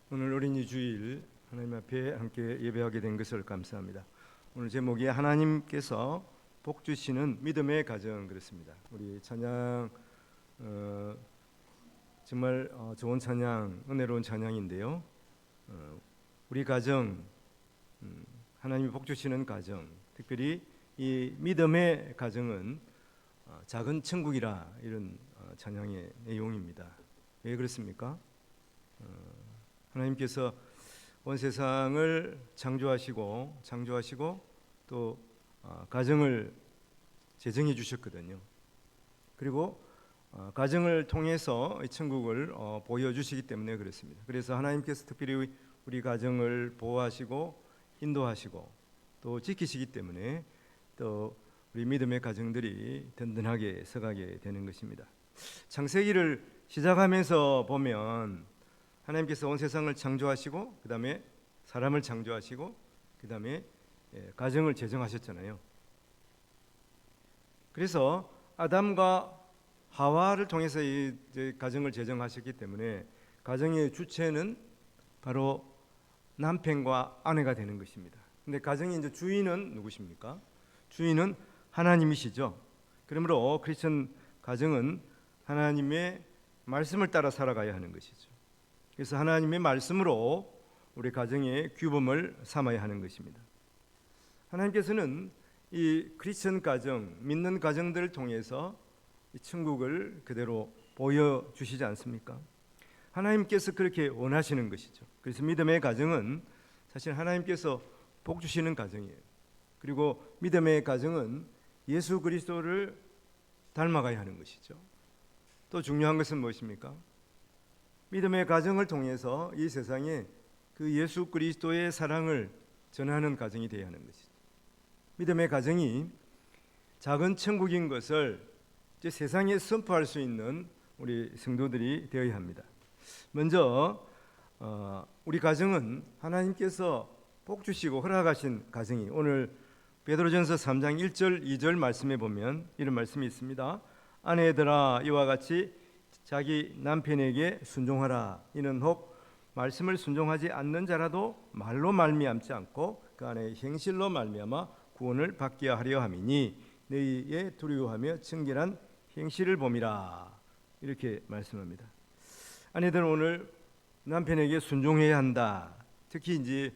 오늘 어린이 주일 하나님 앞에 함께 예배하게 된 것을 감사합니다. 오늘 제목이 하나님께서 복 주시는 믿음의 가정 그렇습니다. 우리 찬양 정말 좋은 찬양, 은혜로운 찬양인데요. 우리 가정, 하나님이 복 주시는 가정, 특별히 이 믿음의 가정은 작은 천국이라 이런 찬양의 내용입니다. 왜 그렇습니까? 하나님께서 온 세상을 창조하시고 또 가정을 제정해 주셨거든요. 그리고 가정을 통해서 이 천국을 보여주시기 때문에 그렇습니다. 그래서 하나님께서 특별히 우리 가정을 보호하시고 인도하시고 또 지키시기 때문에 또 우리 믿음의 가정들이 든든하게 서가게 되는 것입니다. 창세기를 시작하면서 보면 하나님께서 온 세상을 창조하시고 그 다음에 사람을 창조하시고 그 다음에 가정을 제정하셨잖아요. 그래서 아담과 하와를 통해서 이 가정을 제정하셨기 때문에 가정의 주체는 바로 남편과 아내가 되는 것입니다. 근데 가정의 이제 주인은 누구십니까? 주인은 하나님이시죠. 그러므로 크리스천 가정은 하나님의 말씀을 따라 살아가야 하는 것이죠. 그래서 하나님의 말씀으로 우리 가정의 규범을 삼아야 하는 것입니다. 하나님께서는 이 크리스천 가정, 믿는 가정들을 통해서 이 천국을 그대로 보여주시지 않습니까? 하나님께서 그렇게 원하시는 것이죠. 그래서 믿음의 가정은 사실 하나님께서 복 주시는 가정이에요. 그리고 믿음의 가정은 예수 그리스도를 닮아가야 하는 것이죠. 또 중요한 것은 무엇입니까? 믿음의 가정을 통해서 이 세상에 그 예수 그리스도의 사랑을 전하는 가정이 되어야 하는 것이죠. 믿음의 가정이 작은 천국인 것을 이제 세상에 선포할 수 있는 우리 성도들이 되어야 합니다. 먼저 우리 가정은 하나님께서 복 주시고 허락하신 가정이 오늘 베드로전서 3장 1절 2절 말씀에 보면 이런 말씀이 있습니다. 아내들아 이와 같이 자기 남편에게 순종하라. 이는 혹 말씀을 순종하지 않는 자라도 말로 말미암지 않고 그 안에 행실로 말미암아 구원을 받게 하려 함이니 너희의 두려워하며 청결한 행실을 봄이라. 이렇게 말씀합니다. 아내들은 오늘 남편에게 순종해야 한다. 특히 이제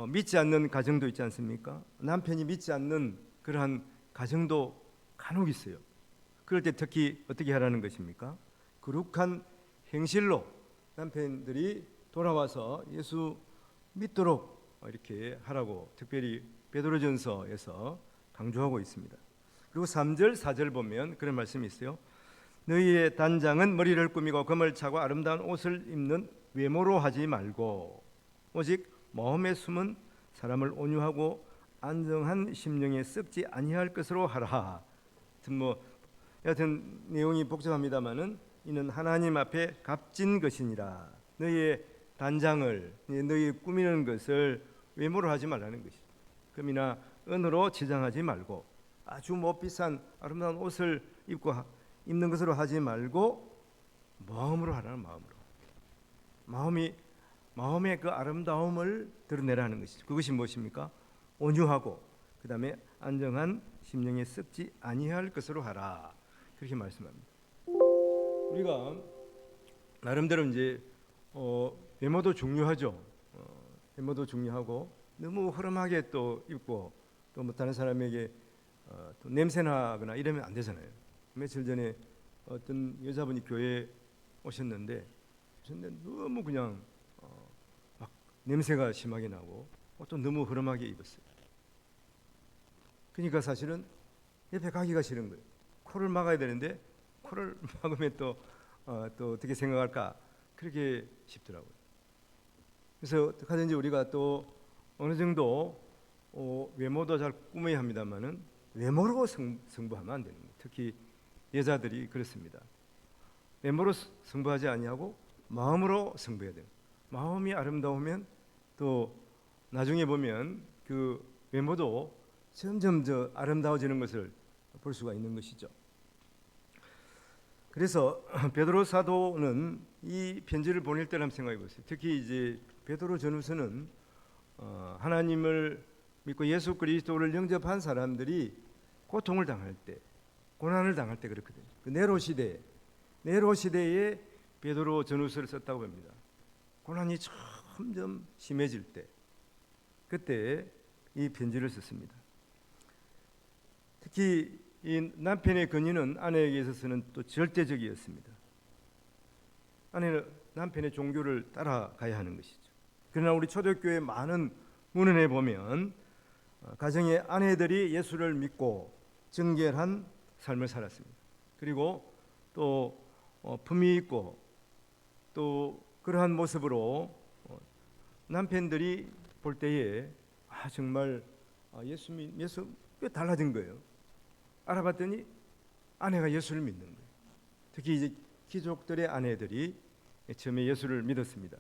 믿지 않는 가정도 있지 않습니까? 남편이 믿지 않는 그러한 가정도 간혹 있어요. 그럴 때 특히 어떻게 하라는 것입니까? 거룩한 행실로 남편들이 돌아와서 예수 믿도록 이렇게 하라고 특별히 베드로전서에서 강조하고 있습니다. 그리고 3절 4절 보면 그런 말씀이 있어요. 너희의 단장은 머리를 꾸미고 금을 차고 아름다운 옷을 입는 외모로 하지 말고 오직 마음에 숨은 사람을 온유하고 안정한 심령에 썩지 아니할 것으로 하라. 여하튼 내용이 복잡합니다만은 이는 하나님 앞에 값진 것이니라. 너희의 단장을 너희 꾸미는 것을 외모로 하지 말라는 것이죠. 금이나 은으로 치장하지 말고 아주 비싼 아름다운 옷을 입는 것으로 하지 말고 마음으로 하라는 마음으로. 마음의 그 아름다움을 드러내라는 것이죠. 그것이 무엇입니까? 온유하고 그 다음에 안정한 심령에 썩지 아니할 것으로 하라. 그렇게 말씀합니다. 우리가 나름대로 이제 외모도 중요하죠. 외모도 중요하고 너무 허름하게 또 입고 또 다른 사람에게 또 냄새나거나 이러면 안 되잖아요. 며칠 전에 어떤 여자분이 교회에 오셨는데 너무 그냥 막 냄새가 심하게 나고 또 너무 허름하게 입었어요. 그러니까 사실은 옆에 가기가 싫은 거예요. 코를 막아야 되는데 코를 막으면 또 어떻게 생각할까 그렇게 싶더라고요. 그래서 어떡하든지 우리가 또 어느 정도 외모도 잘 꾸며야 합니다만은 외모로 승부하면 안 되는 거예요. 특히 여자들이 그렇습니다. 외모로 승부하지 아니하고 마음으로 승부해야 돼요. 마음이 아름다우면 또 나중에 보면 그 외모도 점점 아름다워지는 것을 볼 수가 있는 것이죠. 그래서 베드로 사도는 이 편지를 보낼 때를 한번 생각해 보세요. 특히 이제 베드로 전후서는 하나님을 믿고 예수 그리스도를 영접한 사람들이 고통을 당할 때, 고난을 당할 때 그렇거든요. 그 네로 시대에 베드로 전후서를 썼다고 봅니다. 고난이 점점 심해질 때, 그때 이 편지를 썼습니다. 특히 이 남편의 권위는 아내에게 있어서는 또 절대적이었습니다. 아내는 남편의 종교를 따라가야 하는 것이죠. 그러나 우리 초대교회 많은 문헌에 보면 가정의 아내들이 예수를 믿고 정결한 삶을 살았습니다. 그리고 또 품위 있고 또 그러한 모습으로 남편들이 볼 때에 정말 예수 꽤 달라진 거예요. 알아봤더니 아내가 예수를 믿는 거예요. 특히 이제 귀족들의 아내들이 처음에 예수를 믿었습니다.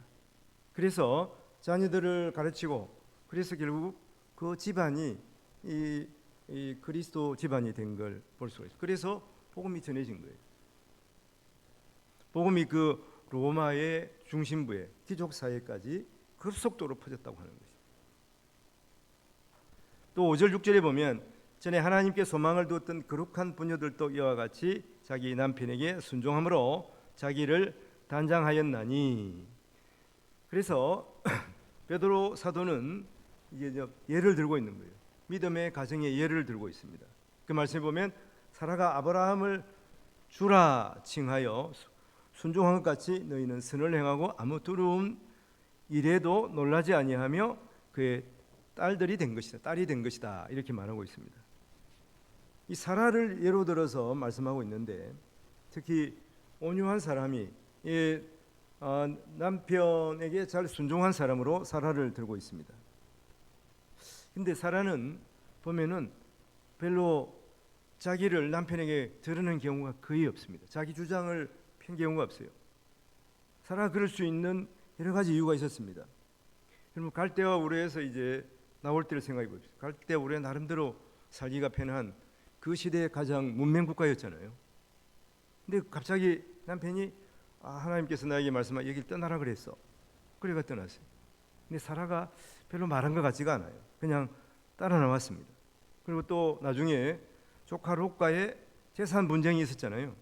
그래서 자녀들을 가르치고 그래서 결국 그 집안이 이 그리스도 집안이 된 걸 볼 수가 있어요. 그래서 복음이 전해진 거예요. 복음이 그 로마의 중심부에 귀족 사회까지 급속도로 퍼졌다고 하는 것입니다. 또 5절 6절에 보면 전에 하나님께 소망을 두었던 거룩한 부녀들도 이와 같이 자기 남편에게 순종함으로 자기를 단장하였나니. 그래서 베드로 사도는 이게 예를 들고 있는 거예요. 믿음의 가정의 예를 들고 있습니다. 그 말씀에 보면 사라가 아브라함을 주라 칭하여 순종한 것 같이 너희는 선을 행하고 아무 두려움 이래도 놀라지 아니하며 그의 딸이 된 것이다 이렇게 말하고 있습니다. 이 사라를 예로 들어서 말씀하고 있는데 특히 온유한 사람이 남편에게 잘 순종한 사람으로 사라를 들고 있습니다. 근데 사라는 보면은 별로 자기를 남편에게 드러낸 경우가 거의 없습니다. 자기 주장을 편 경우가 없어요. 사라가 그럴 수 있는 여러 가지 이유가 있었습니다. 여러분 갈대와 우레에서 이제 나올 때를 생각해 봅시다. 갈대와 우레 나름대로 살기가 편한 그 시대의 가장 문명 국가였잖아요. 근데 갑자기 남편이 하나님께서 나에게 말씀하 여길 떠나라 그랬어. 그래가 떠났어요. 근데 사라가 별로 말한 것 같지가 않아요. 그냥 따라 나왔습니다. 그리고 또 나중에 조카 롯과의 재산 분쟁이 있었잖아요.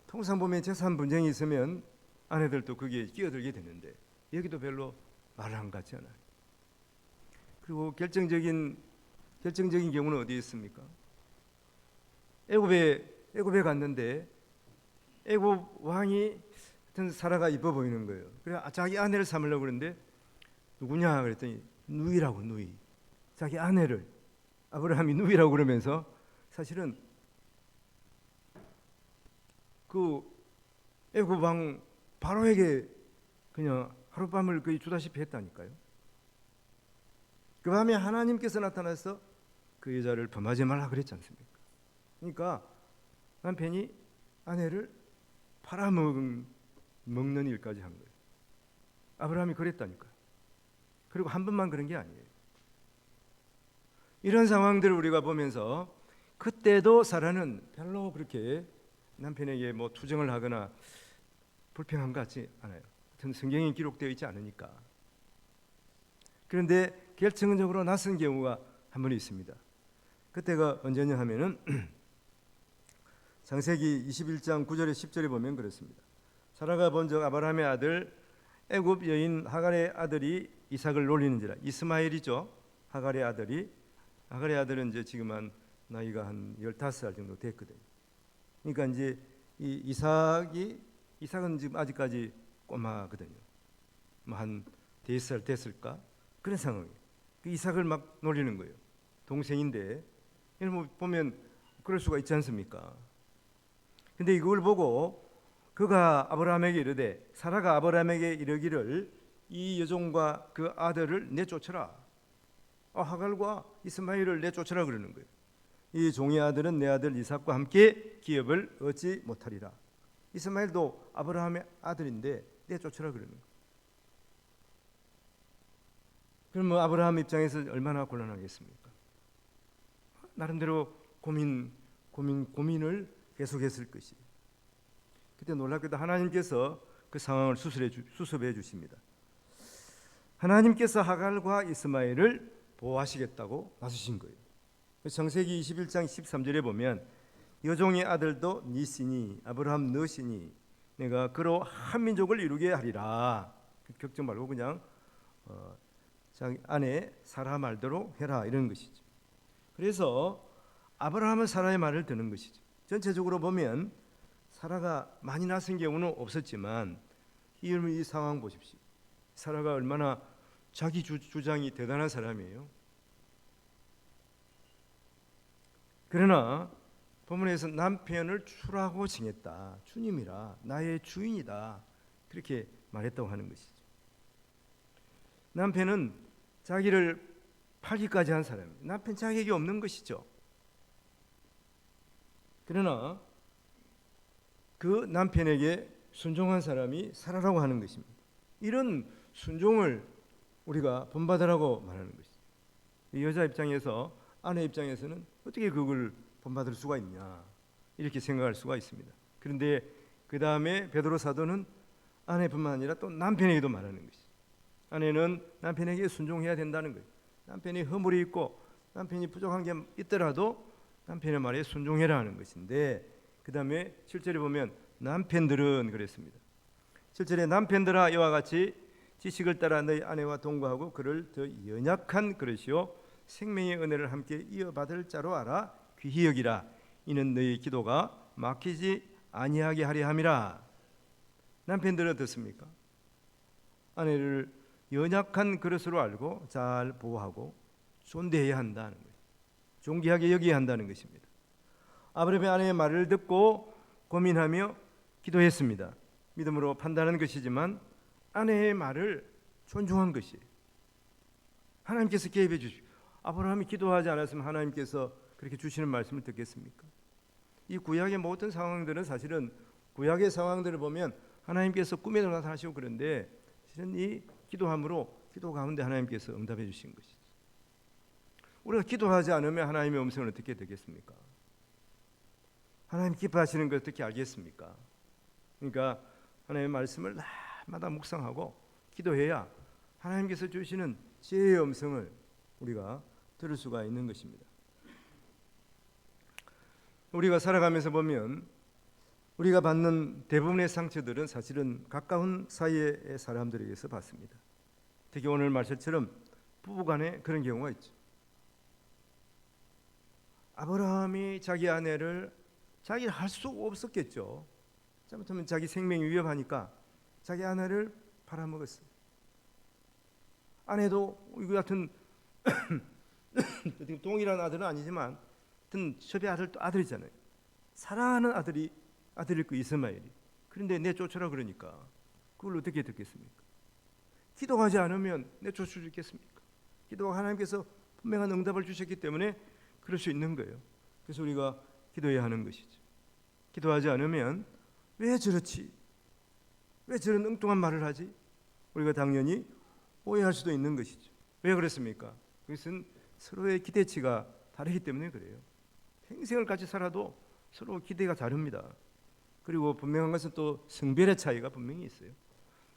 통상 보면 재산 분쟁이 있으면 아내들도 거기에 끼어들게 되는데 여기도 별로 말을 한 것 같지 않아요. 그리고 결정적인 경우는 어디에 있습니까? 애굽에 갔는데 애굽 왕이 사라가 이뻐 보이는 거예요. 그래 자기 아내를 삼으려고 그러는데 누구냐 그랬더니 누이라고. 누이. 자기 아내를 아브라함이 누이라고 그러면서 사실은 그 애굽 왕 바로에게 그냥 하룻밤을 거의 주다시피 했다니까요. 그 밤에 하나님께서 나타나서 그 여자를 범하지 말라 그랬지 않습니까? 그러니까 남편이 아내를 팔아먹는 일까지 한 거예요. 아브라함이 그랬다니까요. 그리고 한 번만 그런 게 아니에요. 이런 상황들을 우리가 보면서 그때도 사라는 별로 그렇게 남편에게 뭐 투정을 하거나 불평한 것 같지 않아요. 성경에 기록되어 있지 않으니까. 그런데 결정적으로 낯선 경우가 한 번 있습니다. 그때가 언제냐 하면은 창세기 21장 9절에 10절에 보면 그렇습니다. 사라가 본적 아브라함의 아들 애굽 여인 하갈의 아들이 이삭을 놀리는지라. 이스마엘이죠. 하갈의 아들은 이제 지금 한 나이가 한 15살 정도 됐거든요. 그러니까 이제 이 이삭은 지금 아직까지 꼬마거든요. 뭐 한 4살 됐을까? 그런 상황이에요. 그 이삭을 막 놀리는 거예요. 동생인데 여러분 보면 그럴 수가 있지 않습니까? 근데 이걸 보고 사라가 아브라함에게 이르기를 이 여종과 그 아들을 내쫓으라. 하갈과 이스마엘을 내쫓으라 그러는 거예요. 이 종의 아들은 내 아들 이삭과 함께 기업을 얻지 못하리라. 이스마엘도 아브라함의 아들인데 내쫓으라 그러는 거예요. 그럼 뭐 아브라함 입장에서 얼마나 곤란하겠습니까? 나름대로 고민을 계속했을 것이. 그때 놀랍게도 하나님께서 그 상황을 수습해 주십니다. 하나님께서 하갈과 이스마엘을 보호하시겠다고 나서신 거예요. 창세기 21장 13절에 보면 여종의 아들도 네 씨니 아브라함 너 씨니 내가 그로 한 민족을 이루게 하리라. 걱정 말고 그냥 자기 아내 사라 말대로 해라 이런 것이죠. 그래서 아브라함은 사라의 말을 듣는 것이죠. 전체적으로 보면 사라가 많이 낳은 경우는 없었지만 이 상황 보십시오. 사라가 얼마나 자기 주장이 대단한 사람이에요. 그러나 본문에서 남편을 주라고 칭했다. 주님이라 나의 주인이다. 그렇게 말했다고 하는 것이죠. 남편은 자기를 팔기까지 한 사람이에요. 남편 자격이 없는 것이죠. 그러나 그 남편에게 순종한 사람이 사라라고 하는 것입니다. 이런 순종을 우리가 본받으라고 말하는 것이죠. 이 여자 입장에서 아내 입장에서는 어떻게 그걸 본받을 수가 있냐 이렇게 생각할 수가 있습니다. 그런데 그 다음에 베드로 사도는 아내뿐만 아니라 또 남편에게도 말하는 것이죠. 아내는 남편에게 순종해야 된다는 거예요. 남편이 허물이 있고 남편이 부족한 게 있더라도 남편의 말에 순종해라 하는 것인데, 그 다음에 7절에 보면 남편들은 그랬습니다. 7절에 남편들아 이와 같이 지식을 따라 너희 아내와 동거하고 그를 더 연약한 그릇이요 생명의 은혜를 함께 이어받을 자로 알아 귀히 여기라. 이는 너희 기도가 막히지 아니하게 하려 함이라. 남편들은 어떻습니까? 아내를 연약한 그릇으로 알고 잘 보호하고 존대해야 한다는 거예요. 존귀하게 여겨야 한다는 것입니다. 아브라함의 아내의 말을 듣고 고민하며 기도했습니다. 믿음으로 판단한 것이지만 아내의 말을 존중한 것이에요. 하나님께서 개입해 주시고, 아브라함이 기도하지 않았으면 하나님께서 그렇게 주시는 말씀을 듣겠습니까? 이 구약의 모든 상황들은 사실은 구약의 상황들을 보면 하나님께서 꿈에도 나타나시고 그런데 실은 이 기도함으로 기도 가운데 하나님께서 응답해 주신 것이죠. 우리가 기도하지 않으면 하나님의 음성을 어떻게 듣겠습니까? 하나님 기뻐하시는 걸 어떻게 알겠습니까? 그러니까 하나님의 말씀을 날마다 묵상하고 기도해야 하나님께서 주시는 지혜의 음성을 우리가 들을 수가 있는 것입니다. 우리가 살아가면서 보면 우리가 받는 대부분의 상처들은 사실은 가까운 사이의 사람들에게서 받습니다. 특히 오늘 말씀처럼 부부간에 그런 경우가 있죠. 아브라함이 자기 아내를 자기를 할 수 없었겠죠. 잘못하면 자기 생명이 위협하니까 자기 아내를 팔아먹었어요. 아내도 이거 같은 동일한 아들은 아니지만 같은 첩의 아들이잖아요. 사랑하는 아들일 그 이스마엘이. 그런데 내쫓으라 그러니까 그걸 어떻게 듣겠습니까? 기도하지 않으면 내쫓을 수 있겠습니까? 기도가 하나님께서 분명한 응답을 주셨기 때문에 그럴 수 있는 거예요. 그래서 우리가 기도해야 하는 것이죠. 기도하지 않으면 왜 저렇지? 왜 저런 엉뚱한 말을 하지? 우리가 당연히 오해할 수도 있는 것이죠. 왜 그렇습니까? 그것은 서로의 기대치가 다르기 때문에 그래요. 평생을 같이 살아도 서로 기대가 다릅니다. 그리고 분명한 것은 또 성별의 차이가 분명히 있어요.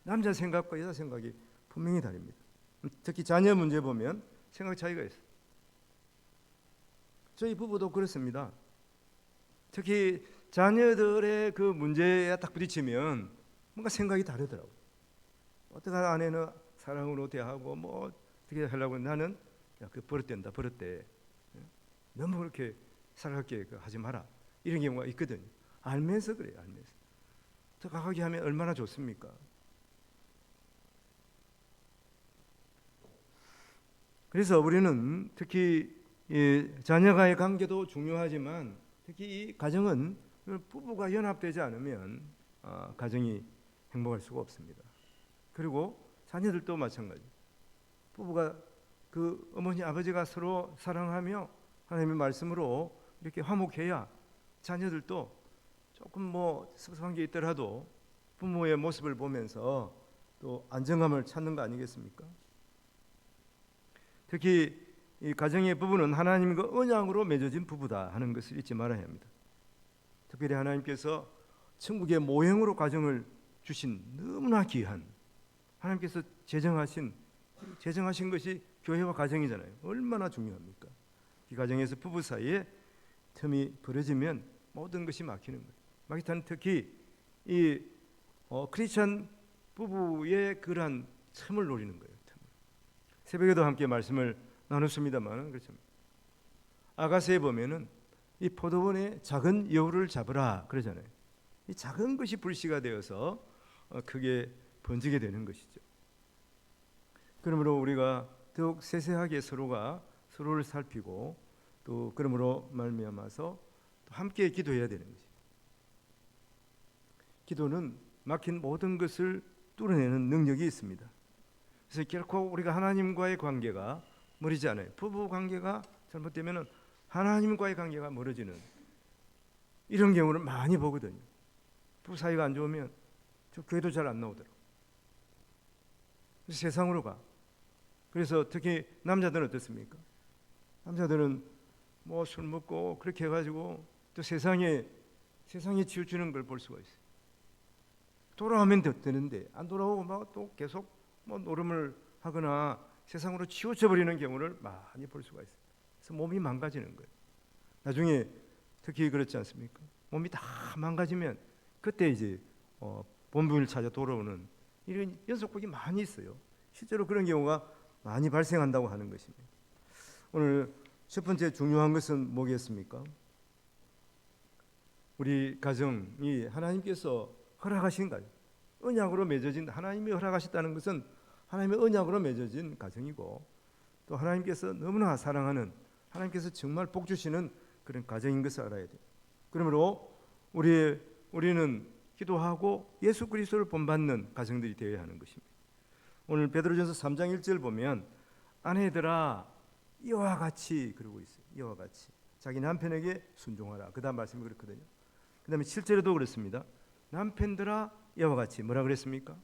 남자 생각과 여자 생각이 분명히 다릅니다. 특히 자녀 문제 보면 생각 차이가 있어요. 저희 부부도 그렇습니다. 특히 자녀들의 그 문제에 딱 부딪히면 뭔가 생각이 다르더라고요. 어떻게 아내는 사랑으로 대하고 뭐 어떻게 하려고 나는 야, 그 버릇된다 버릇돼. 너무 그렇게 살갑게 하지 마라. 이런 경우가 있거든요. 알면서 그래요. 알면서. 더 가까이 하면 얼마나 좋습니까? 그래서 우리는 특히 이 자녀와의 관계도 중요하지만 특히 이 가정은 부부가 연합되지 않으면 가정이 행복할 수가 없습니다. 그리고 자녀들도 마찬가지. 부부가 그 어머니 아버지가 서로 사랑하며 하나님의 말씀으로 이렇게 화목해야 자녀들도 조금 뭐 섭섭한 게 있더라도 부모의 모습을 보면서 또 안정감을 찾는 거 아니겠습니까? 특히 이 가정의 부부는 하나님과 언약으로 맺어진 부부다 하는 것을 잊지 말아야 합니다. 특별히 하나님께서 천국의 모형으로 가정을 주신 너무나 귀한 하나님께서 제정하신 것이 교회와 가정이잖아요. 얼마나 중요합니까? 이 가정에서 부부 사이에 틈이 벌어지면 모든 것이 막히는 거예요. 마귀탄 특히 이 크리스천 부부의 그러한 틈을 노리는 거예요. 새벽에도 함께 말씀을 나눴습니다만 그렇죠. 아가서에 보면은 이 포도원의 작은 여우를 잡으라 그러잖아요. 이 작은 것이 불씨가 되어서 크게 번지게 되는 것이죠. 그러므로 우리가 더욱 세세하게 서로가 서로를 살피고 또 그러므로 말미암아서 함께 기도해야 되는 거죠. 기도는 막힌 모든 것을 뚫어내는 능력이 있습니다. 그래서 결코 우리가 하나님과의 관계가 멀어지지 않아요. 부부 관계가 잘못되면 하나님과의 관계가 멀어지는 이런 경우를 많이 보거든요. 부부 사이가 안 좋으면 저 교회도 잘 안 나오더라고요. 세상으로 가. 그래서 특히 남자들은 어떻습니까? 남자들은 뭐 술 먹고 그렇게 해가지고 또 세상에 치우치는 걸 볼 수가 있어요. 돌아오면 되는데 안 돌아오고 막 또 계속 뭐 노름을 하거나 세상으로 치우쳐 버리는 경우를 많이 볼 수가 있어요. 그래서 몸이 망가지는 거예요. 나중에 특히 그렇지 않습니까? 몸이 다 망가지면 그때 이제 본분을 찾아 돌아오는 이런 연속극이 많이 있어요. 실제로 그런 경우가 많이 발생한다고 하는 것입니다. 오늘 첫 번째 중요한 것은 뭐겠습니까? 우리 가정이 하나님께서 허락하신 가정, 언약으로 맺어진, 하나님이 허락하셨다는 것은 하나님의 언약으로 맺어진 가정이고 또 하나님께서 너무나 사랑하는, 하나님께서 정말 복 주시는 그런 가정인 것을 알아야 돼요. 그러므로 우리는 기도하고 예수 그리스도를 본받는 가정들이 되어야 하는 것입니다. 오늘 베드로전서 3장 1절 보면 아내들아 이와 같이 그러고 있어요. 이와 같이 자기 남편에게 순종하라. 그 다음 말씀이 그렇거든요. 그 다음에 7절에도 그렇습니다. 남편들아 이와 같이 뭐라 그랬습니까?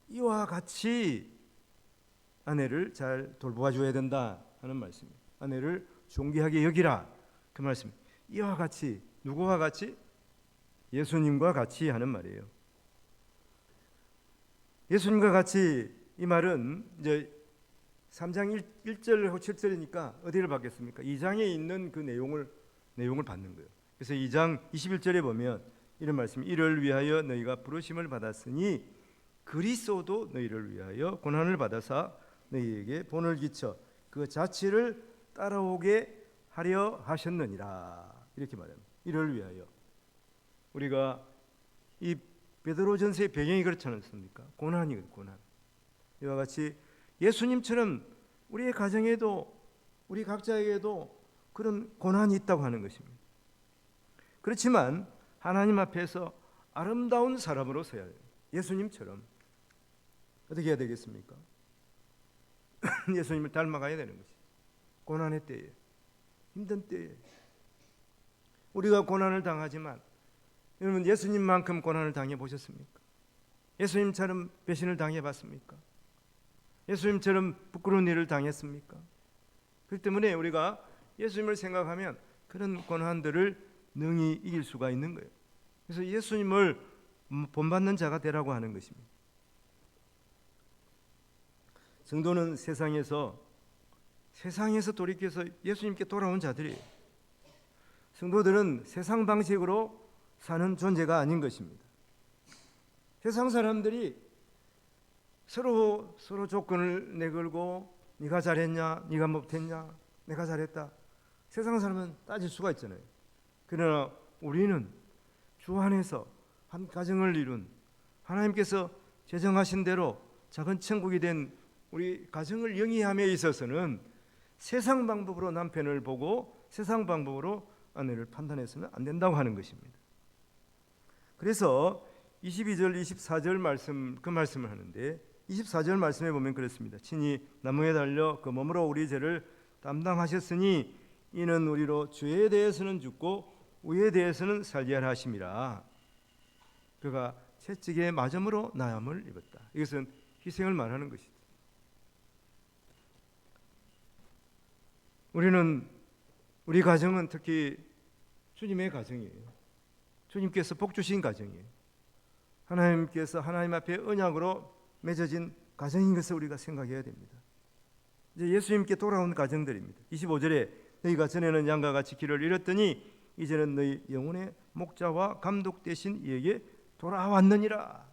이와 같이 아내를 잘 돌보아 줘야 된다 하는 말씀입니다. 아내를 존귀하게 여기라 그 말씀. 이와 같이, 누구와 같이? 예수님과 같이 하는 말이에요. 예수님과 같이 이 말은 이제 3장 1절하고 7절이니까 어디를 받겠습니까? 2장에 있는 그 내용을 받는 거예요. 그래서 2장 21절에 보면 이런 말씀이 이를 위하여 너희가 부르심을 받았으니 그리스도도 너희를 위하여 고난을 받아사 너희에게 본을 끼쳐 그 자취를 따라오게 하려 하셨느니라. 이렇게 말합니다. 이를 위하여. 우리가 이 베드로전서의 배경이 그렇지 않습니까? 고난이거든요. 고난. 이와 같이 예수님처럼 우리의 가정에도 우리 각자에게도 그런 고난이 있다고 하는 것입니다. 그렇지만 하나님 앞에서 아름다운 사람으로 서야 해요. 예수님처럼. 어떻게 해야 되겠습니까? 예수님을 닮아가야 되는 것이. 고난의 때에, 힘든 때에 우리가 고난을 당하지만 여러분 예수님만큼 고난을 당해 보셨습니까? 예수님처럼 배신을 당해 봤습니까? 예수님처럼 부끄러운 일을 당했습니까? 그렇기 때문에 우리가 예수님을 생각하면 그런 고난들을 능히 이길 수가 있는 거예요. 그래서 예수님을 본받는 자가 되라고 하는 것입니다. 성도는 세상에서 돌이켜서 예수님께 돌아온 자들이에요. 성도들은 세상 방식으로 사는 존재가 아닌 것입니다. 세상 사람들이 서로 조건을 내걸고 네가 잘했냐, 네가 못했냐, 내가 잘했다. 세상 사람은 따질 수가 있잖아요. 그러나 우리는 주 안에서 한 가정을 이룬 하나님께서 제정하신 대로 작은 천국이 된 우리 가정을 영위함에 있어서는 세상 방법으로 남편을 보고 세상 방법으로 아내를 판단해서는 안 된다고 하는 것입니다. 그래서 22절, 24절 말씀 그 말씀을 하는데 24절 말씀에 보면 그렇습니다. 친히 나무에 달려 그 몸으로 우리 죄를 담당하셨으니 이는 우리로 죄에 대해서는 죽고 의에 대해서는 살게 하려 하심이라. 그가 채찍에 맞음으로 나음을 입었다. 이것은 희생을 말하는 것이죠. 우리 가정은 특히 주님의 가정이에요. 주님께서 복 주신 가정이에요. 하나님께서 하나님 앞에 언약으로 맺어진 가정인 것을 우리가 생각해야 됩니다. 이제 예수님께 돌아온 가정들입니다. 25절에 너희가 전에는 양과 같이 길을 잃었더니 이제는 너희 영혼의 목자와 감독 되신 이에게 돌아왔느니라.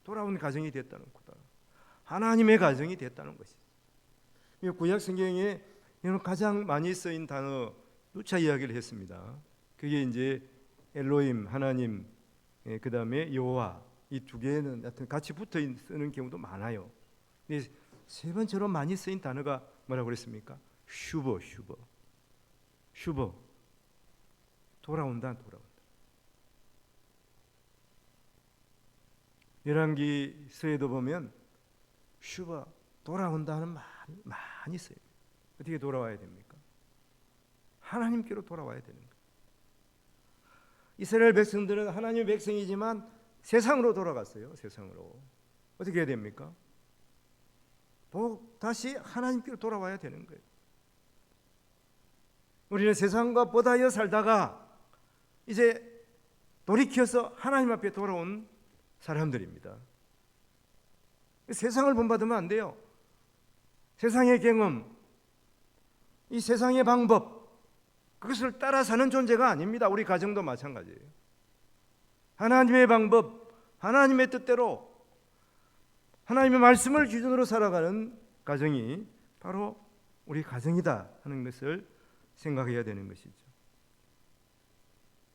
돌아온 가정이 됐다는 거다. 하나님의 가정이 됐다는 것이죠. 구약 성경에 가장 많이 쓰인 단어 누차 이야기를 했습니다. 그게 이제 엘로힘 하나님, 그 다음에 여호와, 이 두 개는 같이 붙어 쓰는 경우도 많아요. 근데 세 번째로 많이 쓰인 단어가 뭐라고 그랬습니까? 슈버. 돌아온다. 열왕기서에도 보면 슈버, 돌아온다는 말이 많이 써요. 어떻게 돌아와야 됩니까? 하나님께로 돌아와야 되는 거예요. 이스라엘 백성들은 하나님의 백성이지만 세상으로 돌아갔어요. 세상으로. 어떻게 해야 됩니까? 다시 하나님께로 돌아와야 되는 거예요. 우리는 세상과 보다여 살다가 이제 돌이켜서 하나님 앞에 돌아온 사람들입니다. 세상을 본받으면 안 돼요. 세상의 경험, 이 세상의 방법, 그것을 따라 사는 존재가 아닙니다. 우리 가정도 마찬가지예요. 하나님의 방법, 하나님의 뜻대로 하나님의 말씀을 기준으로 살아가는 가정이 바로 우리 가정이다 하는 것을 생각해야 되는 것이죠.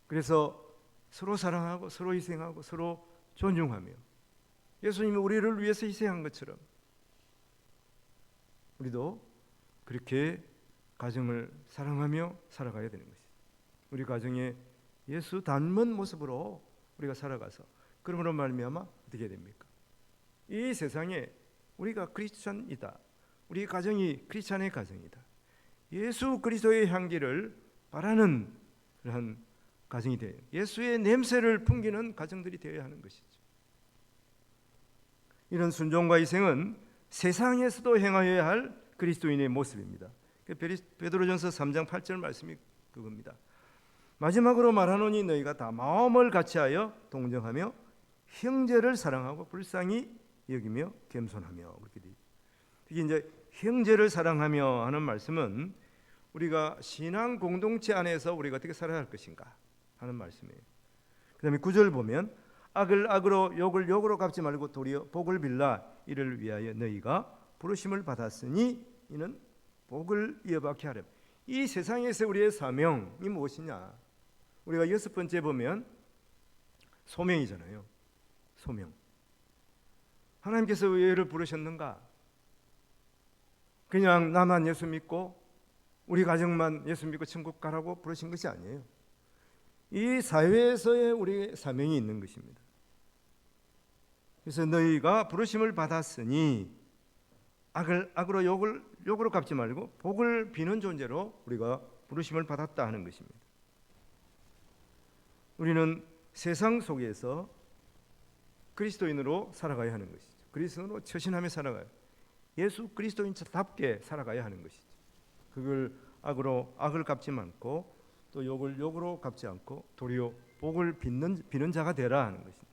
그래서 서로 사랑하고 서로 희생하고 서로 존중하며 예수님이 우리를 위해서 희생한 것처럼 우리도 그렇게 가정을 사랑하며 살아가야 되는 것이죠. 우리 가정에 예수 닮은 모습으로 우리가 살아가서 그러므로 말미암아 어떻게 됩니까? 이 세상에 우리가 크리스찬이다. 우리 가정이 크리스찬의 가정이다. 예수 그리스도의 향기를 바라는 그런 가정이 돼요. 예수의 냄새를 풍기는 가정들이 되어야 하는 것이죠. 이런 순종과 희생은 세상에서도 행하여야 할 그리스도인의 모습입니다. 베드로전서 3장 8절 말씀이 그겁니다. 마지막으로 말하노니 너희가 다 마음을 같이하여 동정하며 형제를 사랑하고 불쌍히 여기며 겸손하며. 그렇게 돼. 이게 이제 형제를 사랑하며 하는 말씀은 우리가 신앙 공동체 안에서 우리가 어떻게 살아야 할 것인가 하는 말씀이에요. 그다음에 9절 보면 악을 악으로 욕을 욕으로 갚지 말고 도리어 복을 빌라. 이를 위하여 너희가 부르심을 받았으니 이는 복을 이어받게 하렴. 이 세상에서 우리의 사명이 무엇이냐? 우리가 6번째 보면 소명이잖아요. 소명. 하나님께서 왜 얘를 부르셨는가? 그냥 나만 예수 믿고 우리 가정만 예수 믿고 천국 가라고 부르신 것이 아니에요. 이 사회에서의 우리의 사명이 있는 것입니다. 그래서 너희가 부르심을 받았으니 악을 악으로 욕으로 갚지 말고 복을 비는 존재로 우리가 부르심을 받았다 하는 것입니다. 우리는 세상 속에서 그리스도인으로 살아가야 하는 것이죠. 그리스도인으로 처신하며 살아가요. 예수 그리스도인답게 살아가야 하는 것이죠. 그걸 악으로 악을 갚지 않고 또 욕을 욕으로 갚지 않고 도리어 복을 비는 자가 되라 하는 것입니다.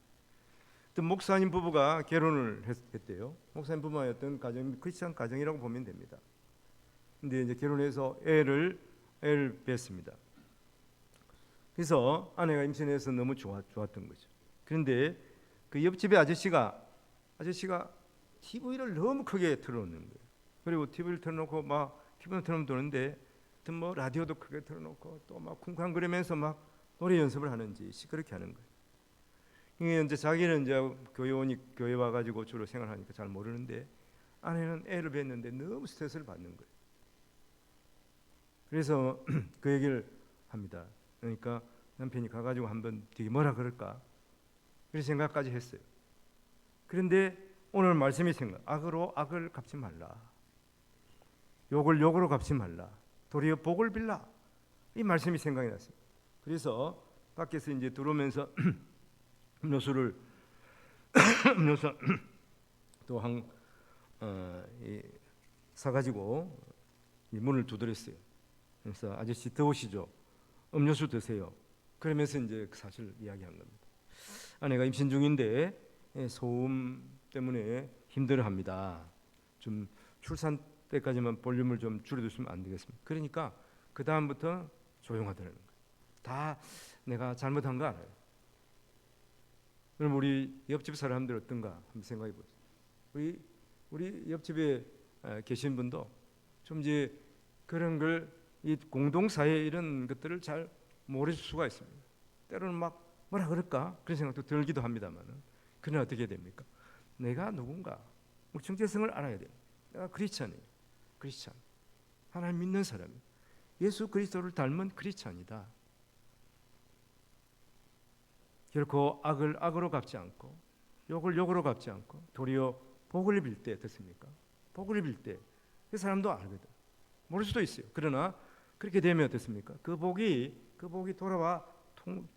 어떤 목사님 부부가 결혼을 했대요. 목사님 부부였던 가정, 크리스천 가정이라고 보면 됩니다. 근데 이제 결혼해서 애를 뵀습니다. 그래서 아내가 임신해서 너무 좋았던 거죠. 그런데 그 옆집의 아저씨가 TV를 너무 크게 틀어놓는 거예요. 그리고 TV를 틀어놓고 막 TV를 틀어놓으면 되는데 뭐 라디오도 크게 틀어놓고 또 막 쿵쾅거리면서 막 노래 연습을 하는지 시끄럽게 하는 거예요. 이게 이제 자기는 이제 교회 와가지고 주로 생활하니까 잘 모르는데 아내는 애를 뵀는데 너무 스트레스를 받는 거예요. 그래서 그 얘기를 합니다. 그러니까 남편이 가가지고 한번 되게 뭐라 그럴까 그런 생각까지 했어요. 그런데 오늘 말씀이 악으로 악을 갚지 말라. 욕을 욕으로 갚지 말라. 도리어 복을 빌라. 이 말씀이 생각이 났습니다. 그래서 밖에서 이제 들어오면서 음료수 또한 사가지고 이 문을 두드렸어요. 그래서 아저씨 더우시죠? 음료수 드세요. 그러면서 이제 그 사실을 이야기한 겁니다. 아내가 임신 중인데 소음 때문에 힘들어합니다. 좀 출산 때까지만 볼륨을 좀 줄여두시면 안 되겠습니까? 그러니까 그 다음부터 조용하더라는 거예요. 다 내가 잘못한 거 알아요. 그럼 우리 옆집 사람들 어떤가 한번 생각해 보세요. 우리 옆집에 계신 분도 좀 이제 그런 걸 이 공동사회 이런 것들을 잘 모를 수가 있습니다. 때로는 막 뭐라 그럴까 그런 생각도 들기도 합니다만은 그는 어떻게 됩니까? 내가 누군가 우리 정체성을 알아야 돼요. 내가 크리스찬이에요. 크리스찬, 하나님 믿는 사람이 예수 그리스도를 닮은 크리스찬이다. 결코 악을 악으로 갚지 않고 욕을 욕으로 갚지 않고 도리어 복을 빌 때 어떻습니까? 복을 빌 때 그 사람도 알거든. 모를 수도 있어요. 그러나 그렇게 되면 어떻습니까? 그 복이 돌아와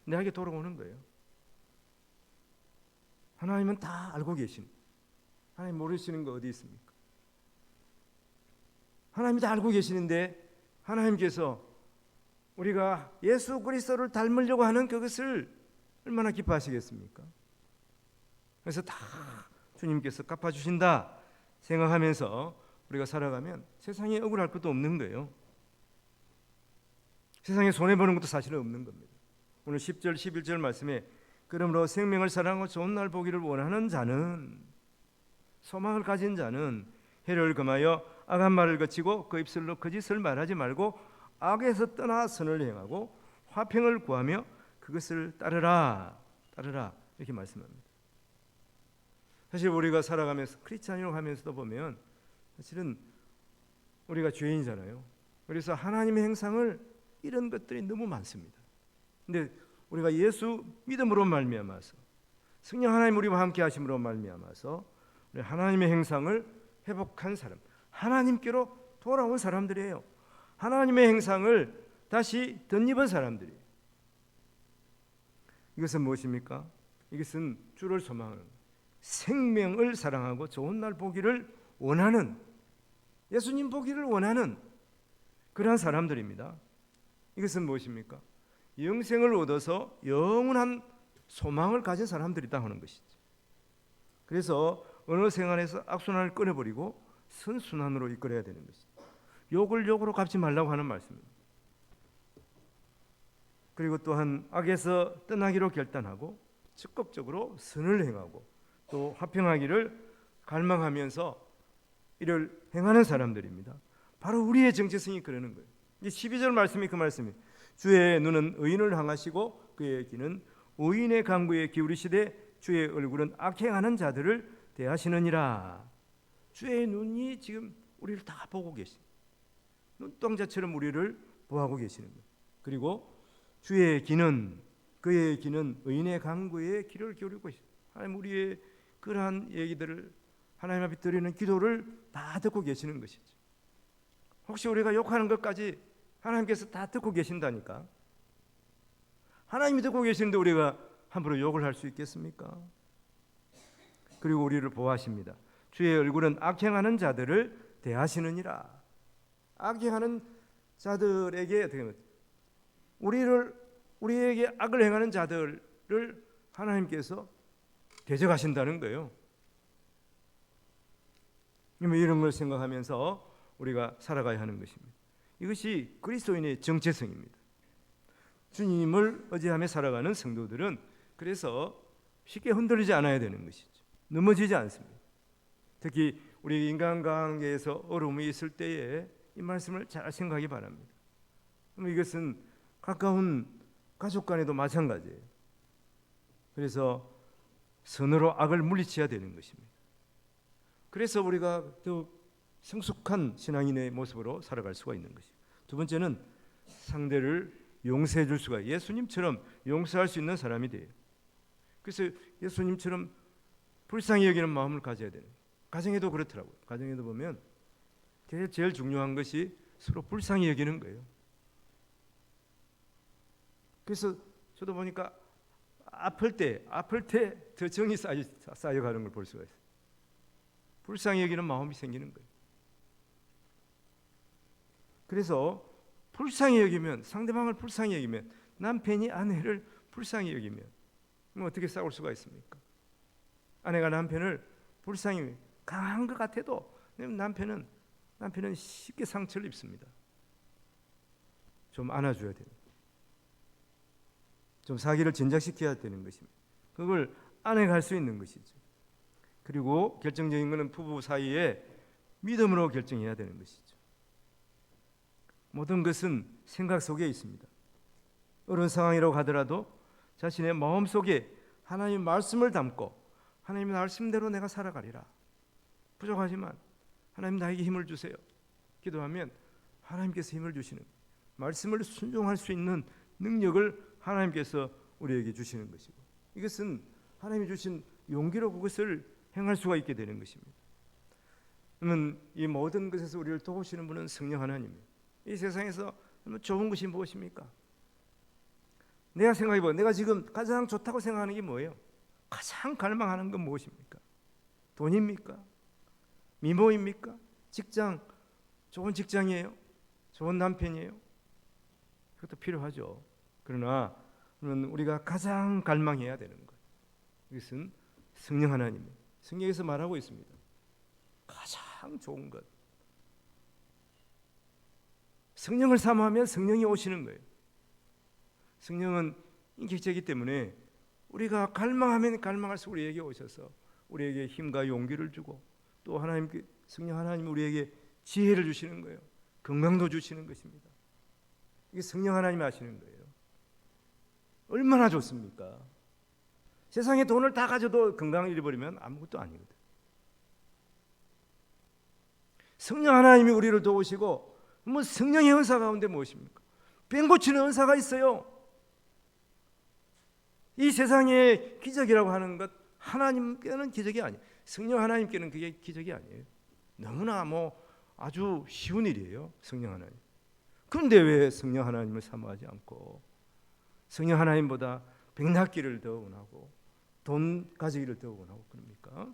내게 돌아오는 거예요. 하나님은 다 알고 계신. 하나님 모르시는 거 어디 있습니까? 하나님이 다 알고 계시는데 하나님께서 우리가 예수 그리스도를 닮으려고 하는 그것을 얼마나 기뻐하시겠습니까? 그래서 다 주님께서 갚아주신다 생각하면서 우리가 살아가면 세상에 억울할 것도 없는 거예요. 세상에 손해보는 것도 사실은 없는 겁니다. 오늘 10절 11절 말씀에 그러므로 생명을 사랑하고 좋은 날 보기를 원하는 자는 소망을 가진 자는 해를 금하여 악한 말을 거치고 그 입술로 거짓을 말하지 말고 악에서 떠나 선을 행하고 화평을 구하며 그것을 따르라 이렇게 말씀합니다. 사실 우리가 살아가면서 크리스찬이라고 하면서도 보면 사실은 우리가 죄인이잖아요. 그래서 하나님의 행상을 이런 것들이 너무 많습니다. 근데 우리가 예수 믿음으로 말미암아서 성령 하나님 우리와 함께 하심으로 말미암아서 하나님의 행상을 회복한 사람, 하나님께로 돌아온 사람들이에요. 하나님의 행상을 다시 덧입은 사람들이에요. 이것은 무엇입니까? 이것은 주를 소망하는, 생명을 사랑하고 좋은 날 보기를 원하는, 예수님 보기를 원하는 그러한 사람들입니다. 이것은 무엇입니까? 영생을 얻어서 영원한 소망을 가진 사람들이다 하는 것이죠. 그래서 어느 생활에서 악순환을 끊어버리고 선순환으로 이끌어야 되는 것이죠. 욕을 욕으로 갚지 말라고 하는 말씀입니다. 그리고 또한 악에서 떠나기로 결단하고 적극적으로 선을 행하고 또 화평하기를 갈망하면서 이를 행하는 사람들입니다. 바로 우리의 정체성이 그러는 거예요. 12절 말씀이 그 말씀이에요. 주의 눈은 의인을 향하시고 그의 귀는 의인의 간구에 기울이시되 주의 얼굴은 악행하는 자들을 대하시느니라. 주의 눈이 지금 우리를 다 보고 계십니다. 눈동자처럼 우리를 보호하고 계시는 거예요. 그리고 주의 귀는, 그의 귀는 의인의 간구에 귀를 기울이고 있습니다. 하나님 우리의 그러한 얘기들을 하나님 앞에 드리는 기도를 다 듣고 계시는 것이죠. 혹시 우리가 욕하는 것까지 하나님께서 다 듣고 계신다니까. 하나님이 듣고 계시는데 우리가 함부로 욕을 할 수 있겠습니까? 그리고 우리를 보호하십니다. 주의 얼굴은 악행하는 자들을 대하시느니라. 악행하는 자들에게 어떻게 우리에게 악을 행하는 자들을 하나님께서 대적하신다는 거예요. 이런 걸 생각하면서 우리가 살아가야 하는 것입니다. 이것이 그리스도인의 정체성입니다. 주님을 의지하며 살아가는 성도들은 그래서 쉽게 흔들리지 않아야 되는 것이죠. 넘어지지 않습니다. 특히 우리 인간관계에서 어려움이 있을 때에 이 말씀을 잘 생각하기 바랍니다. 이것은 가까운 가족 간에도 마찬가지예요. 그래서 선으로 악을 물리쳐야 되는 것입니다. 그래서 우리가 더욱 성숙한 신앙인의 모습으로 살아갈 수가 있는 것이죠. 두 번째는 상대를 용서해 줄 수가, 예수님처럼 용서할 수 있는 사람이 돼요. 그래서 예수님처럼 불쌍히 여기는 마음을 가져야 되는, 가정에도 그렇더라고요. 가정에도 보면 제일 중요한 것이 서로 불쌍히 여기는 거예요. 그래서 저도 보니까 아플 때 더 정이 쌓여가는 걸 볼 수가 있어요. 불쌍히 여기는 마음이 생기는 거예요. 그래서 불쌍히 여기면, 상대방을 불쌍히 여기면 남편이 아내를 불쌍히 여기면 어떻게 싸울 수가 있습니까? 아내가 남편을 불쌍히 강한 것 같아도 남편은 쉽게 상처를 입습니다. 좀 안아줘야 돼요. 좀 사기를 진작시켜야 되는 것입니다. 그걸 아내가 할 수 있는 것이죠. 그리고 결정적인 것은 부부 사이에 믿음으로 결정해야 되는 것이죠. 모든 것은 생각 속에 있습니다. 어려운 상황이라고 하더라도 자신의 마음속에 하나님의 말씀을 담고 하나님의 말씀대로 내가 살아가리라. 부족하지만 하나님 나에게 힘을 주세요. 기도하면 하나님께서 힘을 주시는, 말씀을 순종할 수 있는 능력을 하나님께서 우리에게 주시는 것이고, 이것은 하나님이 주신 용기로 그것을 행할 수가 있게 되는 것입니다. 그러면 이 모든 것에서 우리를 도우시는 분은 성령 하나님이에요. 이 세상에서 좋은 것이 무엇입니까? 내가 생각해보면 내가 지금 가장 좋다고 생각하는 게 뭐예요? 가장 갈망하는 건 무엇입니까? 돈입니까? 미모입니까? 직장, 좋은 직장이에요? 좋은 남편이에요? 그것도 필요하죠. 그러나 우리가 가장 갈망해야 되는 것, 이것은 성령 하나님, 성경에서 말하고 있습니다. 가장 좋은 것, 성령을 사모하면 성령이 오시는 거예요. 성령은 인격체이기 때문에 우리가 갈망하면 갈망할수록 우리에게 오셔서 우리에게 힘과 용기를 주고, 또 하나님께, 성령 하나님 우리에게 지혜를 주시는 거예요. 건강도 주시는 것입니다. 이게 성령 하나님이 하시는 거예요. 얼마나 좋습니까? 세상에 돈을 다 가져도 건강을 잃어버리면 아무것도 아니거든. 성령 하나님이 우리를 도우시고, 성령의 은사 가운데 무엇입니까? 병 고치는 은사가 있어요. 이 세상의 기적이라고 하는 것, 하나님께는 기적이 아니에요. 성령 하나님께는 그게 기적이 아니에요. 너무나 아주 쉬운 일이에요, 성령 하나님. 그런데 왜 성령 하나님을 사모하지 않고 성령 하나님보다 백낙기를 더 원하고 돈 가지기를 더 원하고 그럽니까?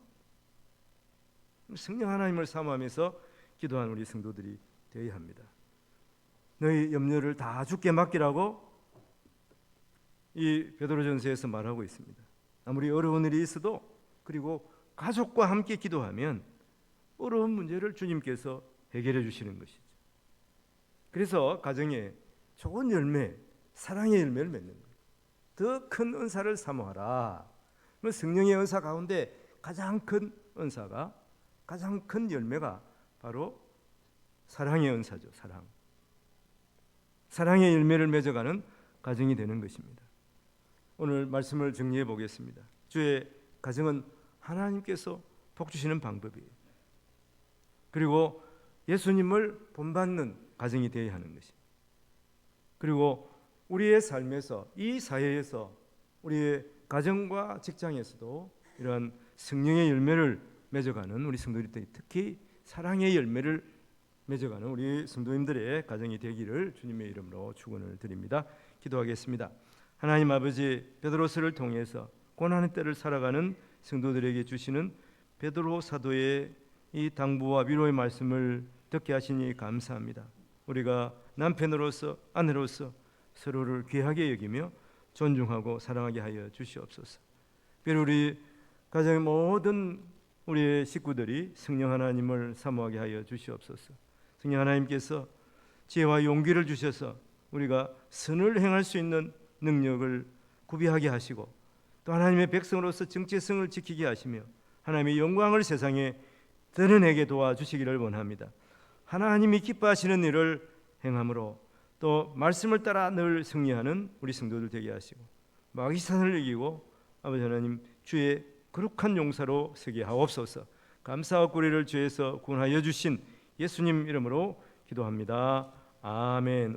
성령 하나님을 사모하면서 기도하는 우리 성도들이 되어야 합니다. 너희 염려를 다 주께 맡기라고 이 베드로전서에서 말하고 있습니다. 아무리 어려운 일이 있어도, 그리고 가족과 함께 기도하면 어려운 문제를 주님께서 해결해 주시는 것이죠. 그래서 가정에 좋은 열매, 사랑의 열매를 맺는 거예요. 더 큰 은사를 사모하라. 성령의 은사 가운데 가장 큰 은사가, 가장 큰 열매가 바로 사랑의 은사죠. 사랑의 열매를 맺어가는 가정이 되는 것입니다. 오늘 말씀을 정리해 보겠습니다. 주의 가정은 하나님께서 복 주시는 방법이에요. 그리고 예수님을 본받는 가정이 되어야 하는 것입니다. 그리고 우리의 삶에서, 이 사회에서, 우리의 가정과 직장에서도 이러한 성령의 열매를 맺어가는 우리 성도들이, 특히 사랑의 열매를 맺어가는 우리 성도님들의 가정이 되기를 주님의 이름으로 축원을 드립니다. 기도하겠습니다. 하나님 아버지, 베드로서를 통해서 고난의 때를 살아가는 성도들에게 주시는 베드로 사도의 이 당부와 위로의 말씀을 듣게 하시니 감사합니다. 우리가 남편으로서, 아내로서 서로를 귀하게 여기며 존중하고 사랑하게 하여 주시옵소서. 특별히 우리 가정의 모든 우리의 식구들이 성령 하나님을 사모하게 하여 주시옵소서. 성령 하나님께서 지혜와 용기를 주셔서 우리가 선을 행할 수 있는 능력을 구비하게 하시고, 또 하나님의 백성으로서 정체성을 지키게 하시며 하나님의 영광을 세상에 드러내게 도와주시기를 원합니다. 하나님이 기뻐하시는 일을 행함으로, 또 말씀을 따라 늘 승리하는 우리 성도들 되게 하시고, 마귀 사탄을 이기고 아버지 하나님 주의 거룩한 용사로 서게 하옵소서. 감사와 꾸리를 주에서 구원하여 주신 예수님 이름으로 기도합니다. 아멘.